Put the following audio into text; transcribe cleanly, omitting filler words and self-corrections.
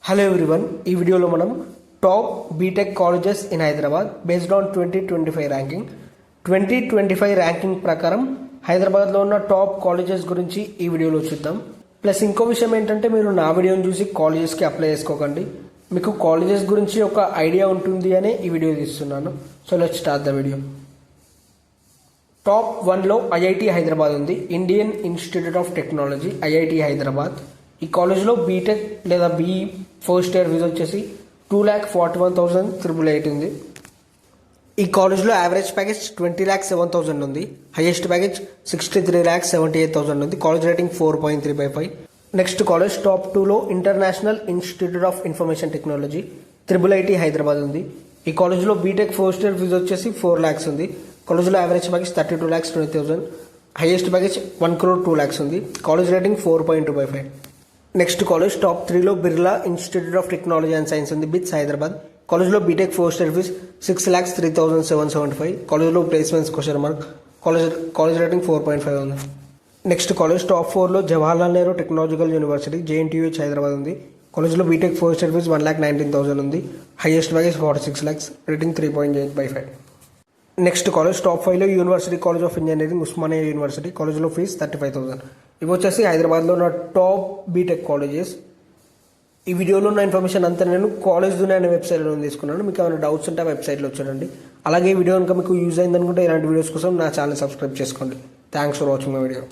Hello everyone, ఈ వీడియోలో మనం top BTech colleges in Hyderabad based on 2025 ranking 2025 ranking ప్రకారం హైదరాబాద్లో ఉన్న టాప్ కాలేజెస్ గురించి ఈ వీడియోలో చూద్దాం. ప్లస్ ఇంకో విషయం ఏంటంటే, మీరు నా వీడియోని చూసి కాలేజెస్కి అప్లై చేసుకోకండి. మీకు కాలేజెస్ గురించి ఒక ఐడియా ఉంటుంది అని ఈ వీడియో తీస్తున్నాను. So let's start the video. Top 1లో ఐఐటి హైదరాబాద్ ఉంది. Indian Institute of Technology, IIT Hyderabad. ఈ కాలేజ్లో బీటెక్ లేదా బీఈ ఫస్ట్ ఇయర్ ఫీజు వచ్చేసి 2,41,888 ఉంది. ఈ కాలేజ్లో యావరేజ్ ప్యాకేజ్ 20,07,000 ఉంది. హైయెస్ట్ ప్యాకేజ్ 63,78,000 ఉంది. College rating 4.3/5. Next college top 2లో International Institute of Information Technology, IIIT Hyderabad ఉంది. ఈ కాలేజ్లో బీటెక్ ఫస్ట్ ఇయర్ ఫీజు వచ్చేసి 4 lakhs ఉంది. కాలేజ్లో యావరేజ్ ప్యాకేజ్ 32,20,000. హైయెస్ట్ ప్యాకేజ్ 1,02,00,000 ఉంది. College rating 4.2/5. Next college top 3లో Birla Institute of Technology and Science ఉంది, బిట్స్ హైదరాబాద్. కాలేజ్లో బీటెక్ ఫస్ట్ ఇయర్ ఫీజ్ 6,03,775. కాలేజ్లో placements question mark. College rating 4.5 ఉంది. నెక్స్ట్ కాలేజ్ టాప్ 4లో Jawaharlal Nehru Technological University, JNTU Hyderabad ఉంది. కాలేజ్లో బీటెక్ ఫస్ట్ ఇయర్ ఫీజ్ 1,19,000 ఉంది. Highest package 46 lakhs, rating 3.8/5. Next college top 5లో University College of Engineering, Osmania University. కాలేజ్లో fees 35,000. ఇవి వచ్చేసి హైదరాబాద్లో ఉన్న టాప్ బీటెక్ కాలేజెస్. ఈ వీడియోలో ఉన్న ఇన్ఫర్మేషన్ అంతా నేను కాలేజ్ దునియా అనే వెబ్సైట్లో తీసుకున్నాను. మీకు ఏమైనా డౌట్స్ ఉంటే ఆ వెబ్సైట్లో చూడండి. అలాగే ఈ వీడియో కనుక మీకు యూజ్ అయిందనుకుంటే ఇలాంటి వీడియోస్ కోసం నా ఛానల్ సబ్స్క్రైబ్ చేసుకోండి. Thanks for watching my video.